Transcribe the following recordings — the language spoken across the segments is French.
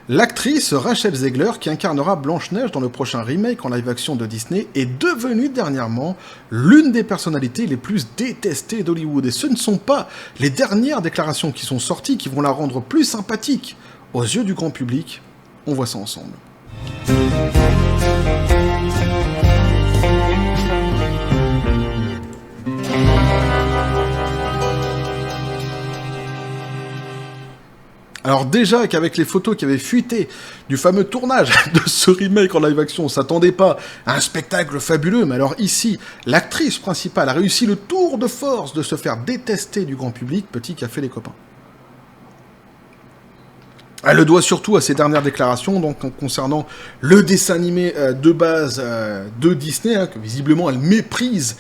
L'actrice Rachel Zegler, qui incarnera Blanche-Neige dans le prochain remake en live-action de Disney, est devenue dernièrement l'une des personnalités les plus détestées d'Hollywood. Et ce ne sont pas les dernières déclarations qui sont sorties qui vont la rendre plus sympathique aux yeux du grand public. On voit ça ensemble. Alors déjà qu'avec les photos qui avaient fuité du fameux tournage de ce remake en live-action, on s'attendait pas à un spectacle fabuleux, mais alors ici, l'actrice principale a réussi le tour de force de se faire détester du grand public, petit qu'a fait les copains. Elle le doit surtout à ses dernières déclarations, donc concernant le dessin animé de base de Disney, que visiblement elle méprise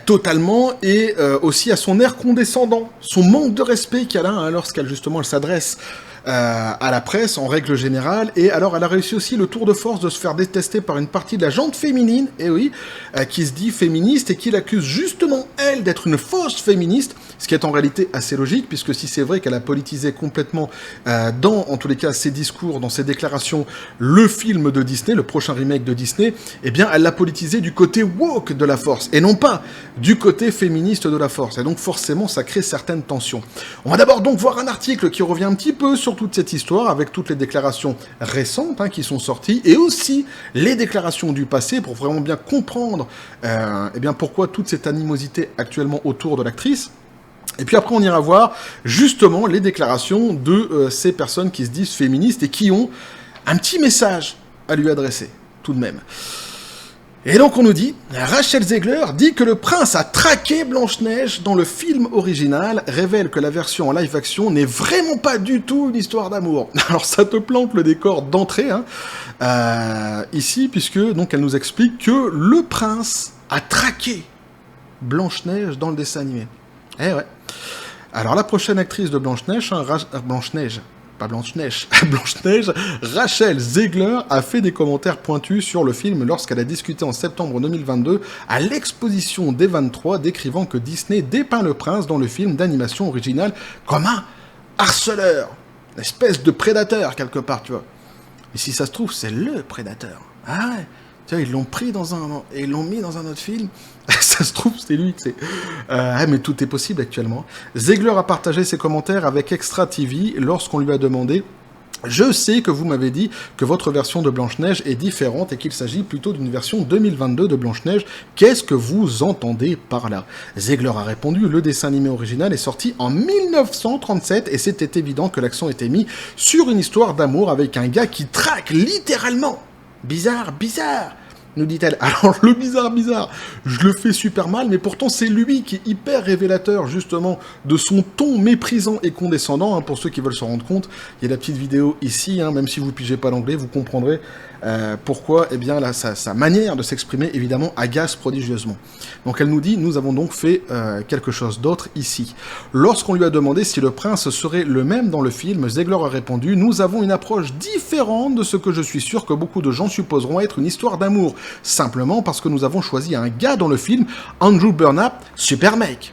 totalement, et aussi à son air condescendant, son manque de respect qu'elle a lorsqu'elle justement elle s'adresse à la presse en règle générale, et alors elle a réussi aussi le tour de force de se faire détester par une partie de la gente féminine, et oui, qui se dit féministe et qui l'accuse justement elle d'être une fausse féministe, ce qui est en réalité assez logique, puisque si c'est vrai qu'elle a politisé complètement dans, en tous les cas, ses discours, dans ses déclarations, le film de Disney, le prochain remake de Disney, eh bien elle l'a politisé du côté woke de la force, et non pas du côté féministe de la force, et donc forcément ça crée certaines tensions. On va d'abord donc voir un article qui revient un petit peu sur toute cette histoire, avec toutes les déclarations récentes qui sont sorties, et aussi les déclarations du passé, pour vraiment bien comprendre eh bien, pourquoi toute cette animosité actuellement autour de l'actrice. Et puis après, on ira voir justement les déclarations de ces personnes qui se disent féministes et qui ont un petit message à lui adresser, tout de même. Et donc on nous dit, Rachel Zegler dit que le prince a traqué Blanche-Neige dans le film original, révèle que la version en live-action n'est vraiment pas du tout une histoire d'amour. Alors ça te plante le décor d'entrée, ici, puisque donc elle nous explique que le prince a traqué Blanche-Neige dans le dessin animé. Eh ouais. Alors la prochaine actrice de Blanche-Neige, Blanche-Neige, Rachel Zegler a fait des commentaires pointus sur le film lorsqu'elle a discuté en septembre 2022 à l'exposition d'Evan3, décrivant que Disney dépeint le prince dans le film d'animation original comme un harceleur, une espèce de prédateur quelque part, tu vois. Et si ça se trouve, c'est le prédateur. Ah ouais. Tu vois, ils l'ont pris et ils l'ont mis dans un autre film. Ça se trouve, c'est lui, tu sais. Mais tout est possible actuellement. Zegler a partagé ses commentaires avec Extra TV lorsqu'on lui a demandé « Je sais que vous m'avez dit que votre version de Blanche-Neige est différente et qu'il s'agit plutôt d'une version 2022 de Blanche-Neige. Qu'est-ce que vous entendez par là ?» Zegler a répondu « Le dessin animé original est sorti en 1937 et c'était évident que l'accent était mis sur une histoire d'amour avec un gars qui traque littéralement. Bizarre, bizarre !» nous dit-elle. Alors, le bizarre, je le fais super mal, mais pourtant, c'est lui qui est hyper révélateur, justement, de son ton méprisant et condescendant, pour ceux qui veulent se rendre compte. Il y a la petite vidéo ici, même si vous pigez pas l'anglais, vous comprendrez pourquoi, eh bien, là, sa manière de s'exprimer, évidemment, agace prodigieusement. Donc, elle nous dit, nous avons donc fait quelque chose d'autre ici. Lorsqu'on lui a demandé si le prince serait le même dans le film, Zegler a répondu, nous avons une approche différente de ce que je suis sûr que beaucoup de gens supposeront être une histoire d'amour. Simplement parce que nous avons choisi un gars dans le film, Andrew Burnap, super mec.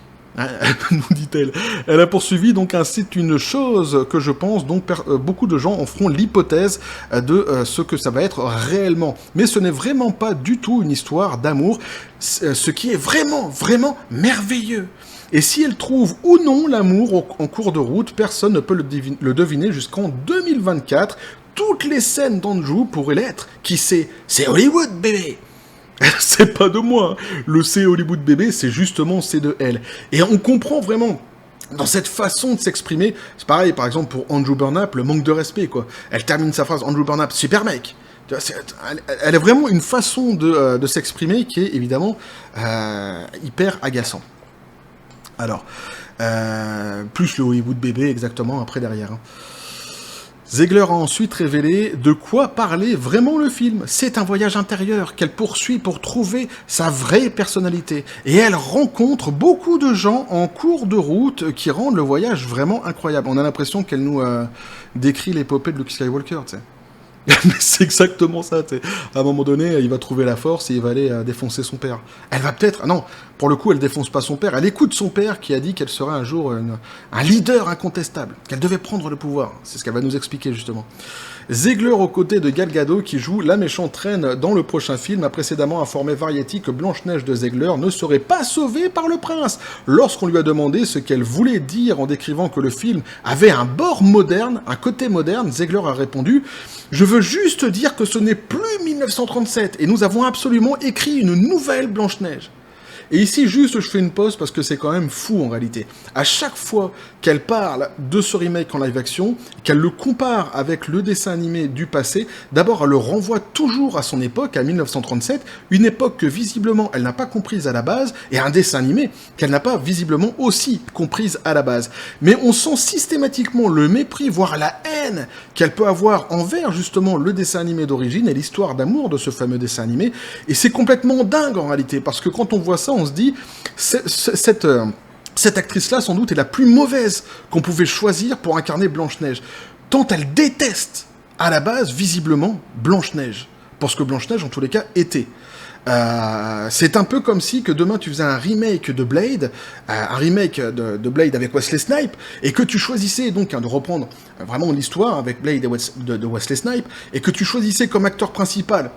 Nous dit-elle. Elle a poursuivi, donc c'est une chose que je pense, donc beaucoup de gens en feront l'hypothèse de ce que ça va être réellement. Mais ce n'est vraiment pas du tout une histoire d'amour, ce qui est vraiment, vraiment merveilleux. Et si elle trouve ou non l'amour en cours de route, personne ne peut le deviner jusqu'en 2024. Toutes les scènes d'Andrew pourraient l'être. Qui sait ? C'est Hollywood, bébé. C'est pas de moi. Le c'est Hollywood, bébé, c'est justement c'est de elle. Et on comprend vraiment dans cette façon de s'exprimer. C'est pareil, par exemple, pour Andrew Burnap, le manque de respect, quoi. Elle termine sa phrase, Andrew Burnap, super mec. Elle a vraiment une façon de s'exprimer qui est évidemment hyper agaçant. Alors, plus le Hollywood bébé, exactement, après derrière. Zegler a ensuite révélé de quoi parlait vraiment le film. C'est un voyage intérieur qu'elle poursuit pour trouver sa vraie personnalité. Et elle rencontre beaucoup de gens en cours de route qui rendent le voyage vraiment incroyable. On a l'impression qu'elle nous décrit l'épopée de Luke Skywalker, tu sais. Mais c'est exactement ça, t'sais. À un moment donné, il va trouver la force et il va aller défoncer son père. Elle va peut-être... Ah non, pour le coup, elle défonce pas son père, elle écoute son père qui a dit qu'elle serait un jour un leader incontestable, qu'elle devait prendre le pouvoir. C'est ce qu'elle va nous expliquer, justement. Ziegler aux côtés de Gal Gadot qui joue la méchante reine dans le prochain film a précédemment informé Variety que Blanche-Neige de Ziegler ne serait pas sauvée par le prince. Lorsqu'on lui a demandé ce qu'elle voulait dire en décrivant que le film avait un bord moderne, un côté moderne, Ziegler a répondu « Je veux juste dire que ce n'est plus 1937 et nous avons absolument écrit une nouvelle Blanche-Neige. » Et ici, juste, je fais une pause parce que c'est quand même fou en réalité. À chaque fois qu'elle parle de ce remake en live action, qu'elle le compare avec le dessin animé du passé, d'abord, elle le renvoie toujours à son époque, à 1937, une époque que visiblement elle n'a pas comprise à la base, et un dessin animé qu'elle n'a pas visiblement aussi comprise à la base. Mais on sent systématiquement le mépris, voire la haine qu'elle peut avoir envers justement le dessin animé d'origine et l'histoire d'amour de ce fameux dessin animé, et c'est complètement dingue en réalité, parce que quand on voit ça, on se dit, cette actrice-là, sans doute, est la plus mauvaise qu'on pouvait choisir pour incarner Blanche-Neige. Tant elle déteste, à la base, visiblement, Blanche-Neige. Pour ce que Blanche-Neige, en tous les cas, était. C'est un peu comme si que demain tu faisais un remake de Blade, de Blade avec Wesley Snipes, et que tu choisissais donc de reprendre vraiment l'histoire avec Blade de Wesley Snipes, et que tu choisissais comme acteur principal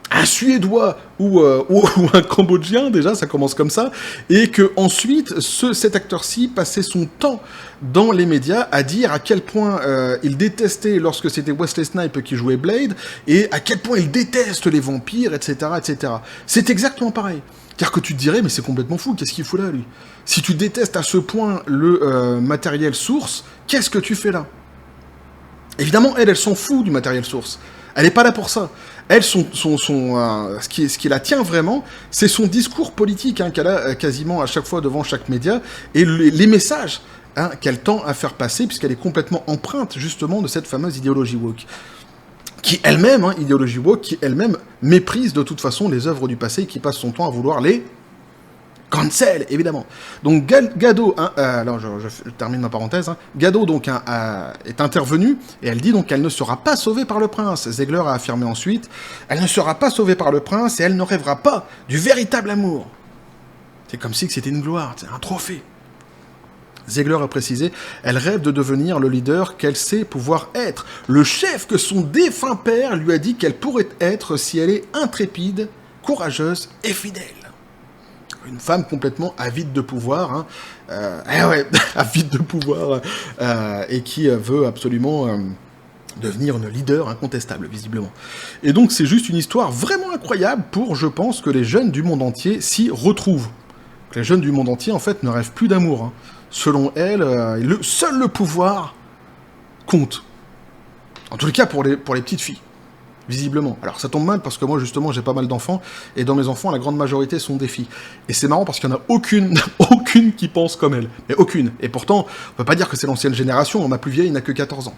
un Suédois ou un Cambodgien, déjà, ça commence comme ça, et que ensuite cet acteur-ci passait son temps dans les médias à dire à quel point il détestait lorsque c'était Wesley Snipes qui jouait Blade, et à quel point il déteste les vampires, etc., etc. C'est exactement pareil. Car que tu te dirais, mais c'est complètement fou, qu'est-ce qu'il fout là, lui? Si tu détestes à ce point le matériel source, qu'est-ce que tu fais là? Évidemment, elle s'en fout du matériel source. Elle n'est pas là pour ça. Elle, ce qui la tient vraiment, c'est son discours politique qu'elle a quasiment à chaque fois devant chaque média, et les messages qu'elle tend à faire passer, puisqu'elle est complètement empreinte justement de cette fameuse idéologie woke. Qui elle-même, idéologie woke, qui elle-même méprise de toute façon les œuvres du passé, et qui passe son temps à vouloir les cancel, évidemment. Donc Gadot, alors je termine ma parenthèse, Gadot donc est intervenue, et elle dit donc qu'elle ne sera pas sauvée par le prince. Ziegler a affirmé ensuite, elle ne sera pas sauvée par le prince, et elle ne rêvera pas du véritable amour. C'est comme si c'était une gloire, c'est un trophée. Ziegler a précisé, elle rêve de devenir le leader qu'elle sait pouvoir être, le chef que son défunt père lui a dit qu'elle pourrait être si elle est intrépide, courageuse et fidèle. Une femme complètement avide de pouvoir, avide de pouvoir, et qui veut absolument devenir une leader incontestable, visiblement. Et donc c'est juste une histoire vraiment incroyable pour, je pense, que les jeunes du monde entier s'y retrouvent. Que les jeunes du monde entier, en fait, ne rêvent plus d'amour. Selon elle, seul le pouvoir compte. En tout cas, pour les petites filles. Visiblement. Alors ça tombe mal parce que moi justement j'ai pas mal d'enfants et dans mes enfants la grande majorité sont des filles. Et c'est marrant parce qu'il n'y en a aucune qui pense comme elle. Mais aucune. Et pourtant, on peut pas dire que c'est l'ancienne génération, ma plus vieille n'a que 14 ans.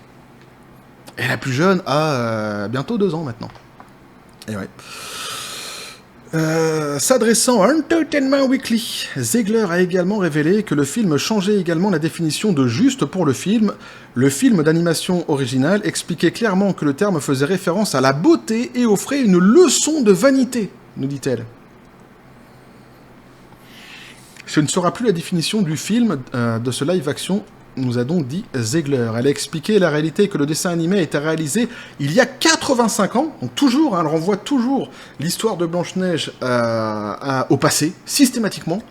Et la plus jeune a bientôt 2 ans maintenant. Et ouais. S'adressant à Entertainment Weekly, Ziegler a également révélé que le film changeait également la définition de juste pour le film. Le film d'animation original expliquait clairement que le terme faisait référence à la beauté et offrait une leçon de vanité, nous dit-elle. Ce ne sera plus la définition du film de ce live-action, nous a donc dit Ziegler. Elle a expliqué la réalité que le dessin animé a été réalisé il y a 85 ans, donc toujours, elle renvoie toujours l'histoire de Blanche-Neige au passé, systématiquement,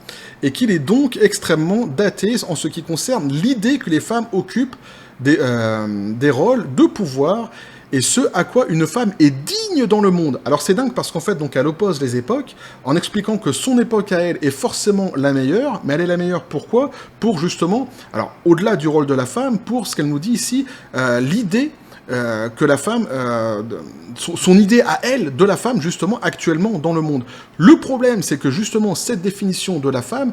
et qu'il est donc extrêmement daté en ce qui concerne l'idée que les femmes occupent des rôles de pouvoir, et ce à quoi une femme est digne dans le monde. Alors c'est dingue parce qu'en fait, donc, elle oppose les époques, en expliquant que son époque à elle est forcément la meilleure, mais elle est la meilleure pourquoi? Pour justement, alors au-delà du rôle de la femme, pour ce qu'elle nous dit ici, l'idée que la femme, son idée à elle de la femme justement actuellement dans le monde. Le problème, c'est que justement cette définition de la femme,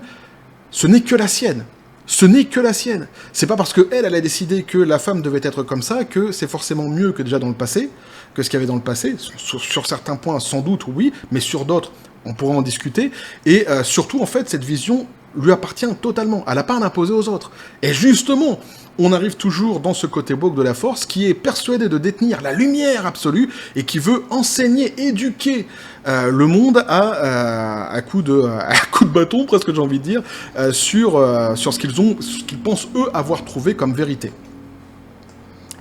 ce n'est que la sienne. Ce n'est que la sienne. C'est pas parce qu'elle a décidé que la femme devait être comme ça que c'est forcément mieux que déjà dans le passé, que ce qu'il y avait dans le passé. Sur certains points, sans doute, oui, mais sur d'autres, on pourra en discuter, et surtout, en fait, cette vision lui appartient totalement, elle n'a pas à l'imposer aux autres. Et justement, on arrive toujours dans ce côté woke de la force qui est persuadé de détenir la lumière absolue et qui veut enseigner, éduquer le monde à coup de bâton, presque j'ai envie de dire, sur ce qu'ils pensent eux avoir trouvé comme vérité.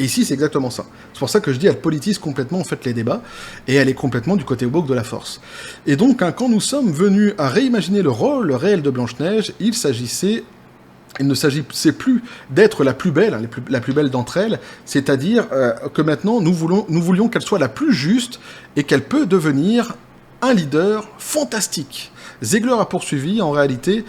Et ici, c'est exactement ça. C'est pour ça que je dis, elle politise complètement en fait les débats, et elle est complètement du côté woke de la force. Et donc, quand nous sommes venus à réimaginer le rôle réel de Blanche-Neige, il ne s'agissait plus d'être la plus belle, la plus belle d'entre elles, c'est-à-dire que maintenant, nous voulions qu'elle soit la plus juste, et qu'elle peut devenir un leader fantastique. Ziegler a poursuivi, en réalité...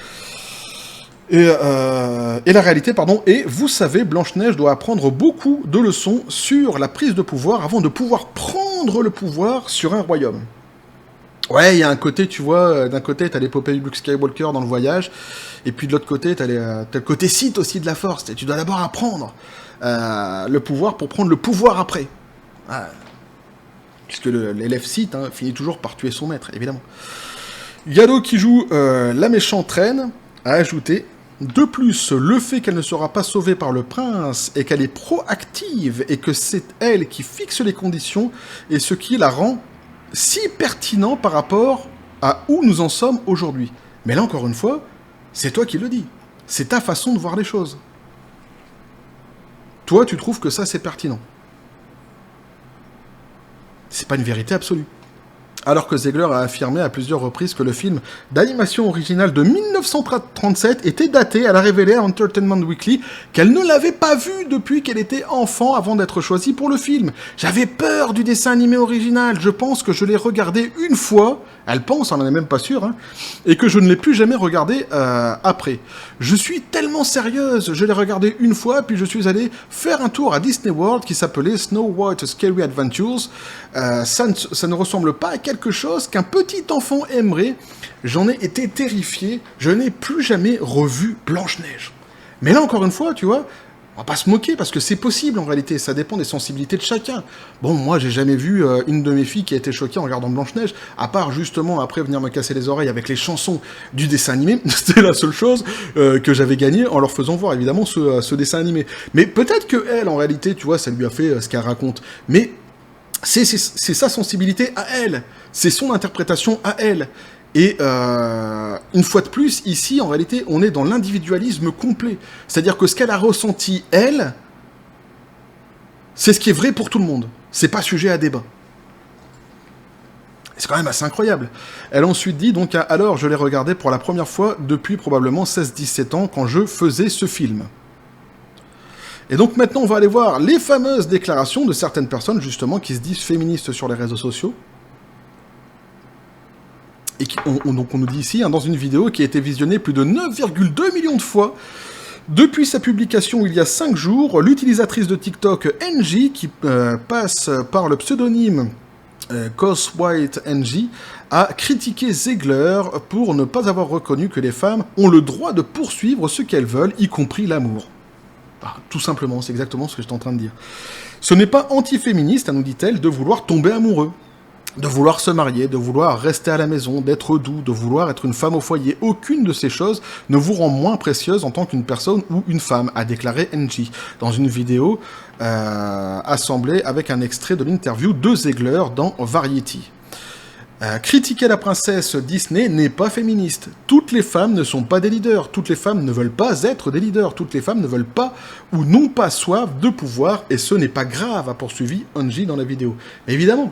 Et la réalité, et vous savez, Blanche-Neige doit apprendre beaucoup de leçons sur la prise de pouvoir avant de pouvoir prendre le pouvoir sur un royaume. Ouais, il y a un côté, tu vois, d'un côté, t'as l'épopée du Luke Skywalker dans le voyage, et puis de l'autre côté, t'as le côté Sith aussi de la Force, et tu dois d'abord apprendre le pouvoir pour prendre le pouvoir après. Puisque l'élève Sith finit toujours par tuer son maître, évidemment. Yado, qui joue la méchante reine, a ajouté... De plus, le fait qu'elle ne sera pas sauvée par le prince et qu'elle est proactive et que c'est elle qui fixe les conditions est ce qui la rend si pertinent par rapport à où nous en sommes aujourd'hui. Mais là, encore une fois, c'est toi qui le dis. C'est ta façon de voir les choses. Toi, tu trouves que ça, c'est pertinent. C'est pas une vérité absolue. Alors que Ziegler a affirmé à plusieurs reprises que le film d'animation originale de 1937 était daté. Elle a révélé à Entertainment Weekly qu'elle ne l'avait pas vu depuis qu'elle était enfant avant d'être choisie pour le film. J'avais peur du dessin animé original, je pense que je l'ai regardé une fois, elle pense, on n'en est même pas sûr, et que je ne l'ai plus jamais regardé après. Je suis tellement sérieuse, je l'ai regardé une fois, puis je suis allé faire un tour à Disney World qui s'appelait Snow White Scary Adventures. Ça ne ressemble pas à quelque chose qu'un petit enfant aimerait. J'en ai été terrifié. Je n'ai plus jamais revu Blanche-Neige. Mais là, encore une fois, tu vois, on va pas se moquer parce que c'est possible en réalité. Ça dépend des sensibilités de chacun. Bon, moi, j'ai jamais vu une de mes filles qui a été choquée en regardant Blanche-Neige, à part justement après venir me casser les oreilles avec les chansons du dessin animé. C'était la seule chose que j'avais gagnée en leur faisant voir évidemment ce dessin animé. Mais peut-être que elle, en réalité, tu vois, ça lui a fait ce qu'elle raconte. Mais c'est sa sensibilité à elle, c'est son interprétation à elle. Et une fois de plus, ici, en réalité, on est dans l'individualisme complet. C'est-à-dire que ce qu'elle a ressenti, elle, c'est ce qui est vrai pour tout le monde. C'est pas sujet à débat. C'est quand même assez incroyable. Elle a ensuite dit, donc, alors je l'ai regardé pour la première fois depuis probablement 16-17 ans quand je faisais ce film. Et donc maintenant, on va aller voir les fameuses déclarations de certaines personnes, justement, qui se disent féministes sur les réseaux sociaux. Et donc on nous dit ici, dans une vidéo qui a été visionnée plus de 9,2 millions de fois, depuis sa publication il y a 5 jours, l'utilisatrice de TikTok NJ, qui passe par le pseudonyme Coswhite NJ, a critiqué Ziegler pour ne pas avoir reconnu que les femmes ont le droit de poursuivre ce qu'elles veulent, y compris l'amour. Tout simplement, c'est exactement ce que j'étais en train de dire. Ce n'est pas anti-féministe, nous dit-elle, de vouloir tomber amoureux, de vouloir se marier, de vouloir rester à la maison, d'être doux, de vouloir être une femme au foyer. Aucune de ces choses ne vous rend moins précieuse en tant qu'une personne ou une femme, a déclaré NJ, dans une vidéo assemblée avec un extrait de l'interview de Ziegler dans Variety. Critiquer la princesse Disney n'est pas féministe. Toutes les femmes ne sont pas des leaders. Toutes les femmes ne veulent pas être des leaders. Toutes les femmes ne veulent pas ou n'ont pas soif de pouvoir. Et ce n'est pas grave, a poursuivi Angie dans la vidéo. Mais évidemment,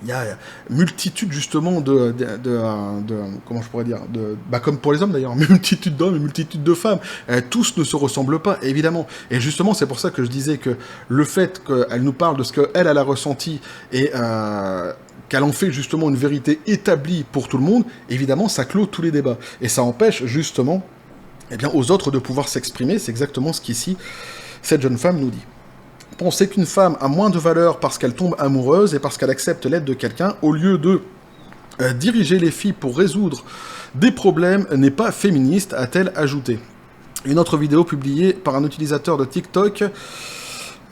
il y a multitude justement comment je pourrais dire, comme pour les hommes d'ailleurs, multitude d'hommes et multitude de femmes. Tous ne se ressemblent pas, évidemment. Et justement, c'est pour ça que je disais que le fait qu'elle nous parle de ce qu'elle a ressenti et qu'elle en fait justement une vérité établie pour tout le monde, évidemment, ça clôt tous les débats. Et ça empêche justement aux autres de pouvoir s'exprimer. C'est exactement ce qu'ici, cette jeune femme nous dit. Penser qu'une femme a moins de valeur parce qu'elle tombe amoureuse et parce qu'elle accepte l'aide de quelqu'un, au lieu de diriger les filles pour résoudre des problèmes, n'est pas féministe, a-t-elle ajouté. Une autre vidéo publiée par un utilisateur de TikTok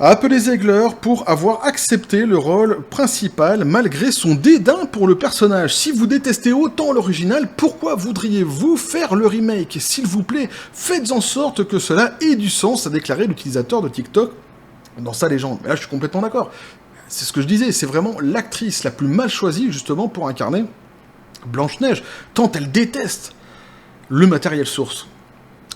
a appelé Ziegler pour avoir accepté le rôle principal malgré son dédain pour le personnage. Si vous détestez autant l'original, pourquoi voudriez-vous faire le remake? S'il vous plaît, faites en sorte que cela ait du sens, a déclaré l'utilisateur de TikTok dans sa légende. Mais là, je suis complètement d'accord. C'est ce que je disais, c'est vraiment l'actrice la plus mal choisie, justement, pour incarner Blanche-Neige, tant elle déteste le matériel source.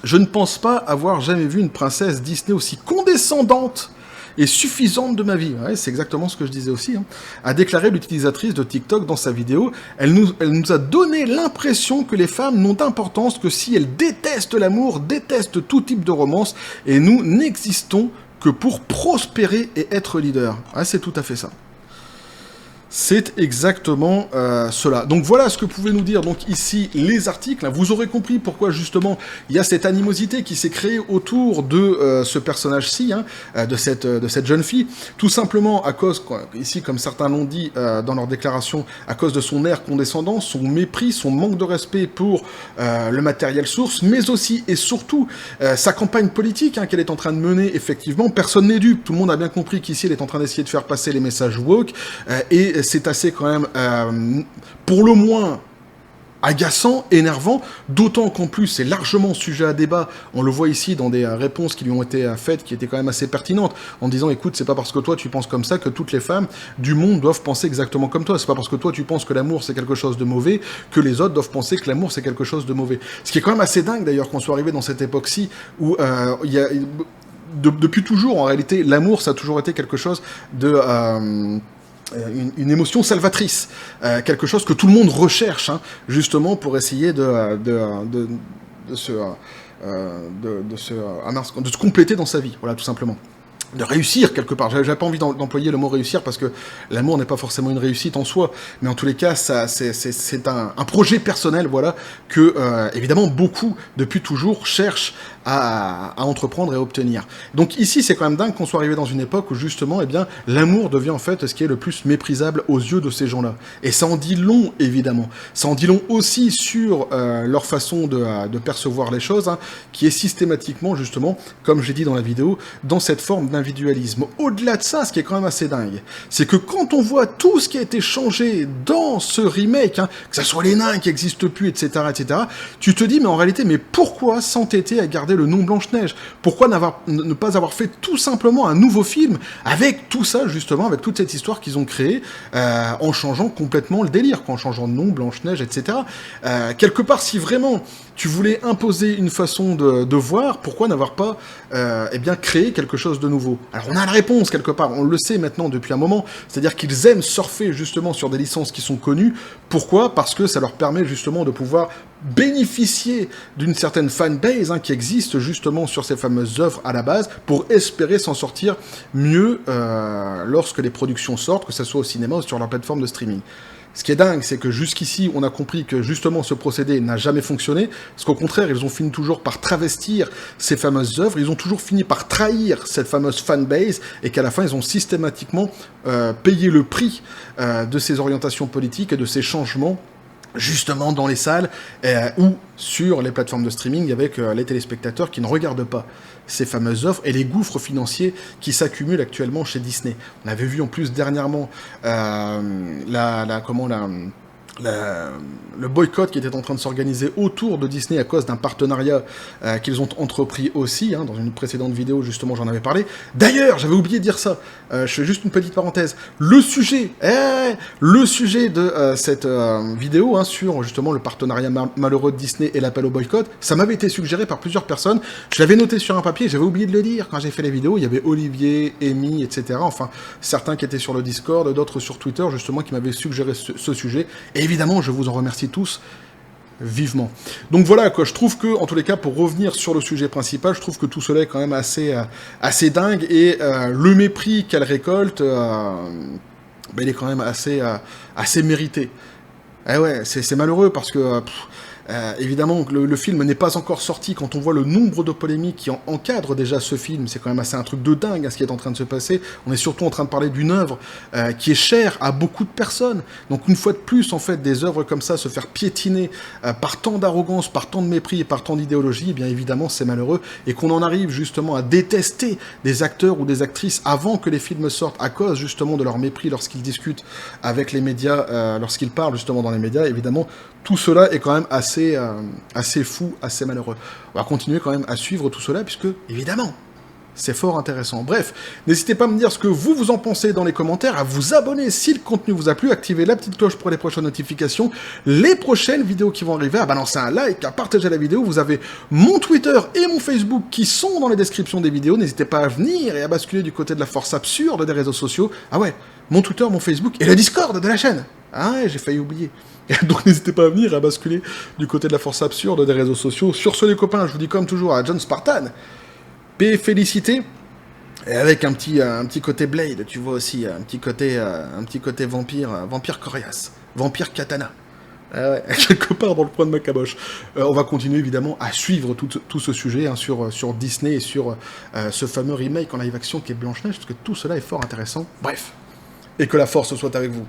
Je ne pense pas avoir jamais vu une princesse Disney aussi condescendante et suffisante de ma vie. Ouais, c'est exactement ce que je disais aussi, hein. A déclaré l'utilisatrice de TikTok dans sa vidéo. Elle nous a donné l'impression que les femmes n'ont d'importance que si elles détestent l'amour, détestent tout type de romance, et nous n'existons que pour prospérer et être leader. Ouais, c'est tout à fait ça. C'est exactement cela. Donc voilà ce que pouvaient nous dire donc ici les articles. Vous aurez compris pourquoi justement il y a cette animosité qui s'est créée autour de ce personnage-ci, hein, de cette jeune fille, tout simplement à cause, ici comme certains l'ont dit dans leur déclaration, à cause de son air condescendant, son mépris, son manque de respect pour le matériel source, mais aussi et surtout sa campagne politique, hein, qu'elle est en train de mener effectivement. Personne n'est dupe, tout le monde a bien compris qu'ici elle est en train d'essayer de faire passer les messages woke, et c'est assez quand même, pour le moins, agaçant, énervant, d'autant qu'en plus c'est largement sujet à débat. On le voit ici dans des réponses qui lui ont été faites, qui étaient quand même assez pertinentes, en disant écoute, c'est pas parce que toi tu penses comme ça que toutes les femmes du monde doivent penser exactement comme toi. C'est pas parce que toi tu penses que l'amour c'est quelque chose de mauvais que les autres doivent penser que l'amour c'est quelque chose de mauvais. Ce qui est quand même assez dingue d'ailleurs qu'on soit arrivé dans cette époque-ci où il y a depuis toujours en réalité l'amour ça a toujours été quelque chose de une émotion salvatrice, quelque chose que tout le monde recherche, hein, justement pour essayer de se compléter dans sa vie, voilà, tout simplement. De réussir quelque part. J'avais pas envie d'employer le mot réussir parce que l'amour n'est pas forcément une réussite en soi, mais en tous les cas, c'est un projet personnel, voilà, que évidemment beaucoup depuis toujours cherchent à entreprendre et à obtenir. Donc ici, c'est quand même dingue qu'on soit arrivé dans une époque où justement, eh bien, l'amour devient en fait ce qui est le plus méprisable aux yeux de ces gens-là. Et ça en dit long, évidemment. Ça en dit long aussi sur leur façon de percevoir les choses, hein, qui est systématiquement, justement, comme j'ai dit dans la vidéo, dans cette forme d'individualisme. Au-delà de ça, ce qui est quand même assez dingue, c'est que quand on voit tout ce qui a été changé dans ce remake, hein, que ce soit les nains qui n'existent plus, etc., etc., tu te dis, mais en réalité, mais pourquoi s'entêter à garder le nom Blanche-Neige? Pourquoi ne pas avoir fait tout simplement un nouveau film avec tout ça, justement, avec toute cette histoire qu'ils ont créée, en changeant complètement le délire, en changeant de nom, Blanche-Neige, etc. Quelque part, si vraiment tu voulais imposer une façon de voir, pourquoi n'avoir pas eh bien, créé quelque chose de nouveau? Alors on a la réponse quelque part, on le sait maintenant depuis un moment, c'est-à-dire qu'ils aiment surfer justement sur des licences qui sont connues. Pourquoi? Parce que ça leur permet justement de pouvoir bénéficier d'une certaine fanbase, hein, qui existe justement sur ces fameuses œuvres à la base, pour espérer s'en sortir mieux lorsque les productions sortent, que ce soit au cinéma ou sur leur plateforme de streaming. Ce qui est dingue, c'est que jusqu'ici, on a compris que justement ce procédé n'a jamais fonctionné, parce qu'au contraire, ils ont fini toujours par travestir ces fameuses œuvres, ils ont toujours fini par trahir cette fameuse fanbase, et qu'à la fin, ils ont systématiquement payé le prix de ces orientations politiques et de ces changements, justement dans les salles ou sur les plateformes de streaming avec les téléspectateurs qui ne regardent pas ces fameuses offres et les gouffres financiers qui s'accumulent actuellement chez Disney. On avait vu en plus dernièrement le boycott qui était en train de s'organiser autour de Disney à cause d'un partenariat qu'ils ont entrepris aussi, hein, dans une précédente vidéo justement j'en avais parlé. D'ailleurs, j'avais oublié de dire ça, je fais juste une petite parenthèse, le sujet de cette vidéo, hein, sur justement le partenariat malheureux de Disney et l'appel au boycott, ça m'avait été suggéré par plusieurs personnes, je l'avais noté sur un papier, j'avais oublié de le dire quand j'ai fait les vidéos, il y avait Olivier, Amy, etc., enfin certains qui étaient sur le Discord, d'autres sur Twitter justement qui m'avaient suggéré ce sujet, et évidemment je vous en remercie tous vivement. Donc voilà, quoi, je trouve que, en tous les cas, pour revenir sur le sujet principal, je trouve que tout cela est quand même assez dingue, et le mépris qu'elle récolte, il est quand même assez mérité. Eh ouais, c'est malheureux, parce que Évidemment, le film n'est pas encore sorti. Quand on voit le nombre de polémiques qui encadrent déjà ce film, c'est quand même assez un truc de dingue ce qui est en train de se passer. On est surtout en train de parler d'une œuvre qui est chère à beaucoup de personnes. Donc une fois de plus, en fait, des œuvres comme ça se faire piétiner par tant d'arrogance, par tant de mépris et par tant d'idéologie, eh bien évidemment c'est malheureux. Et qu'on en arrive justement à détester des acteurs ou des actrices avant que les films sortent à cause justement de leur mépris lorsqu'ils discutent avec les médias, lorsqu'ils parlent justement dans les médias, évidemment, tout cela est quand même assez fou, assez malheureux. On va continuer quand même à suivre tout cela, puisque, évidemment, c'est fort intéressant. Bref, n'hésitez pas à me dire ce que vous en pensez dans les commentaires, à vous abonner si le contenu vous a plu, activer la petite cloche pour les prochaines notifications, les prochaines vidéos qui vont arriver, à balancer un like, à partager la vidéo. Vous avez mon Twitter et mon Facebook qui sont dans les descriptions des vidéos. N'hésitez pas à venir et à basculer du côté de la force absurde des réseaux sociaux. Ah ouais, mon Twitter, mon Facebook et le Discord de la chaîne. Ah ouais, j'ai failli oublier. Donc n'hésitez pas à venir, à basculer du côté de la force absurde des réseaux sociaux. Sur ce les copains, je vous dis comme toujours à John Spartan, paix et félicité, et avec un petit côté Blade, tu vois aussi, un petit côté vampire coriace, vampire katana. Ah ouais, quelque part dans le coin de ma caboche. On va continuer évidemment à suivre tout ce sujet hein, sur Disney et sur ce fameux remake en live action qui est Blanche-Neige, parce que tout cela est fort intéressant. Bref, et que la force soit avec vous.